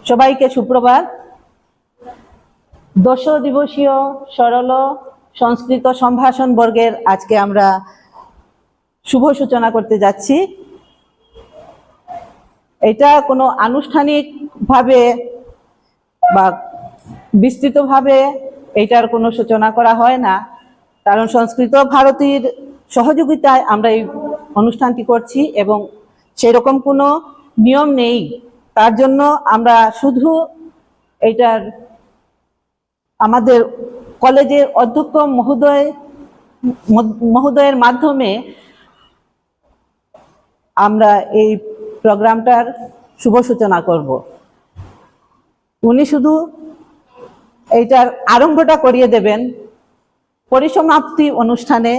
সবাইকে সুপ্রভাত। 10 দিবসীয় সরল সংস্কৃত সম্ভাষণ বর্গের আজকে আমরা শুভ সূচনা করতে যাচ্ছি। এটা কোনো আনুষ্ঠানিকভাবে বা বিস্তৃতভাবে এটার কোনো সূচনা করা হয় না, কারণ সংস্কৃত ভারতীর সহযোগিতায় আমরা এই অনুষ্ঠানটি করছি এবং সেরকম কোনো নিয়ম নেই। তার জন্য আমরা শুধু এটার আমাদের কলেজের অধ্যক্ষ মহোদয়ের মাধ্যমে আমরা এই প্রোগ্রামটার শুভ সূচনা করব। উনি শুধু এইটার আরম্ভটা করিয়ে দেবেন। পরিসমাপ্তি অনুষ্ঠানে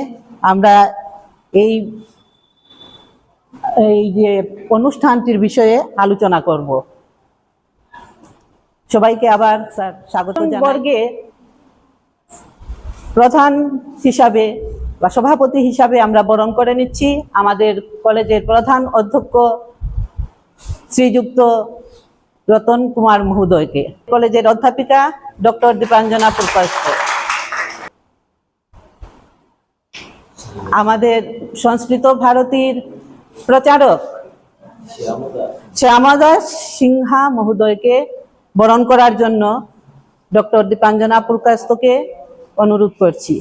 আমরা এই যে অনুষ্ঠানটির বিষয়ে আলোচনা করব। সবাইকে আবার স্বাগত জানাই। বর্গে প্রধান হিসাবে বা সভাপতি হিসাবে আমরা বরণ করে নিচ্ছি আমাদের কলেজের প্রধান অধ্যক্ষ শ্রীযুক্ত রতন কুমার মহোদয়কে। কলেজের অধ্যাপিকা ডক্টর দীপাঞ্জনা পুরকায়স্থ, আমাদের সংস্কৃত ভারতীর প্রচারক শ্যামাদাস সিনহা মহোদয়কে বরণ করার জন্য ডক্টর দীপাঞ্জনা পুরকায়স্থকে অনুরোধ করছি।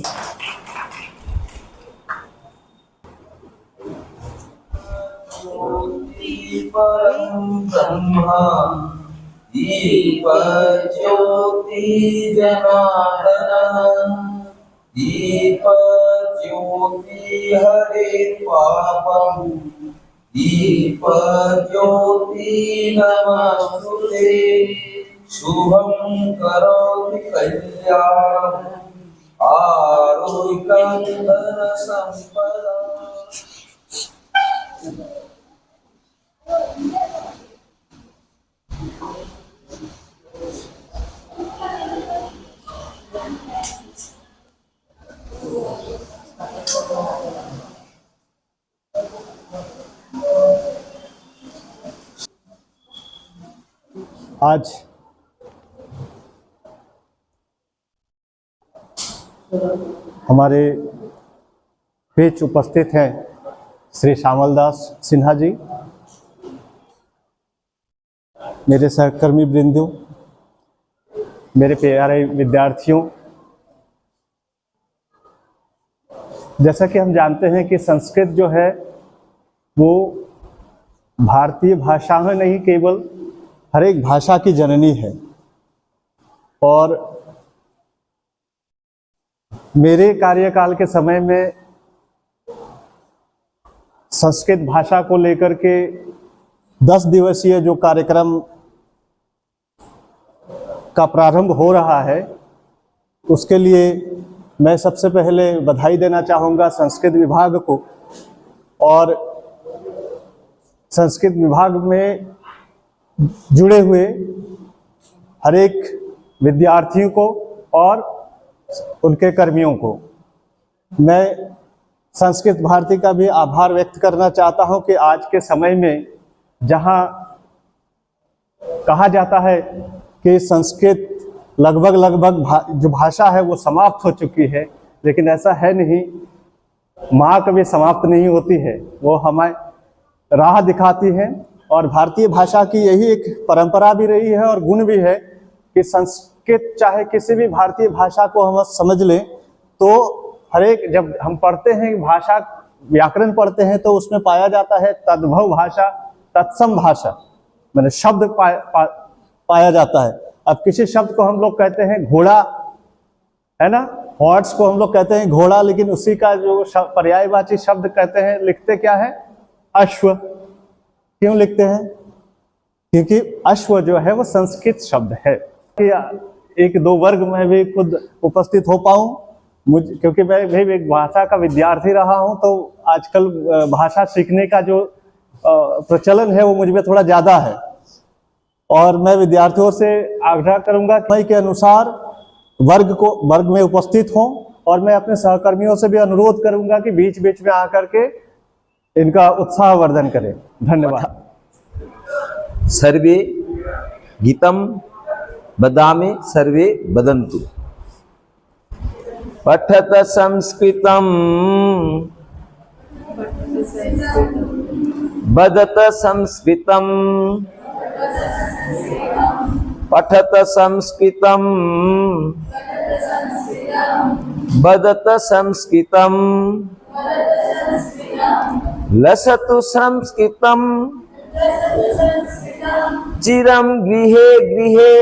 दीपज्योति हरे पापं दीपज्योति नमस्तुते शुभं करोति कल्याणं आरोग्यं धनसम्पदा। आज हमारे बीच उपस्थित हैं श्री श्यामलदास सिन्हा जी, मेरे सहकर्मी वृंदों, मेरे प्यारे विद्यार्थियों। जैसा कि हम जानते हैं कि संस्कृत जो है वो भारतीय भाषा में नहीं केवल हर एक भाषा की जननी है, और मेरे कार्यकाल के समय में संस्कृत भाषा को लेकर के 10 दिवसीय जो कार्यक्रम का प्रारंभ हो रहा है, उसके लिए मैं सबसे पहले बधाई देना चाहूँगा संस्कृत विभाग को और संस्कृत विभाग में जुड़े हुए हर एक विद्यार्थियों को और उनके कर्मियों को। मैं संस्कृत भारती का भी आभार व्यक्त करना चाहता हूं कि आज के समय में जहां कहा जाता है कि संस्कृत लगभग जो भाषा है वो समाप्त हो चुकी है, लेकिन ऐसा है नहीं। माँ कभी समाप्त नहीं होती है, वो हमें राह दिखाती है। और भारतीय भाषा की यही एक परंपरा भी रही है और गुण भी है कि संस्कृत चाहे किसी भी भारतीय भाषा को हम समझ लें तो हर एक, जब हम पढ़ते हैं भाषा व्याकरण पढ़ते हैं तो उसमें पाया जाता है तद्भव भाषा, तत्सम भाषा, मैंने शब्द पाया जाता है। अब किसी शब्द को हम लोग कहते हैं घोड़ा, है ना, हॉर्स को हम लोग कहते हैं घोड़ा, लेकिन उसी का जो पर्यायवाची शब्द कहते हैं, लिखते क्या है, अश्व। क्यों लिखते हैं? क्योंकि अश्व जो है वो संस्कृत शब्द है। एक दो वर्ग में भी खुद उपस्थित हो पाऊं, क्योंकि मैं भी एक भाषा का विद्यार्थी रहा हूं, तो आजकल भाषा सीखने का जो प्रचलन है वो मुझ में थोड़ा ज़्यादा है। और मैं विद्यार्थियों से आग्रह करूंगा कि के अनुसार वर्ग में उपस्थित हों, और मैं अपने सहकर्मियों से भी अनुरोध करूंगा कि बीच बीच में आकर के इनका उत्साहवर्धन करें। धन्यवाद। सर्वे गीतं वदामि सर्वे वदन्तु। पठत संस्कृतं वदत संस्कृतं पठत संस्कृतं वदत संस्कृतं लसतु संस्कृतं चिरं गृहे गृहे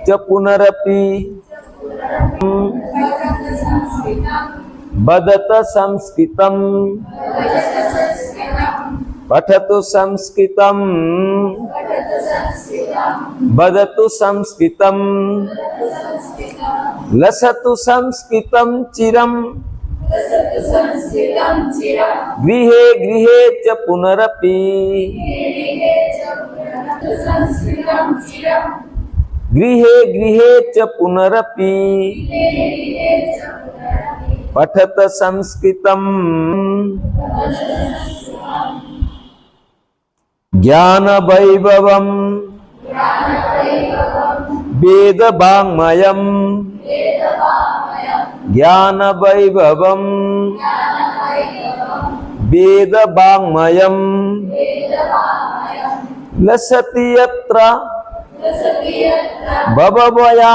च पुनरपि वदत संस्कृतं पठतु संस्कृतं वदतु संस्कृतं लसतु संस्कृतं चिरं गृहे गृहे च पुनरपि गृहे गृहे च पुनरपि पठत संस्कृतं ज्ञान वैभवं वेद वाङ्मयं ज्ञान वैभवं वेद वाङ्मयं लसति यत्र भवभया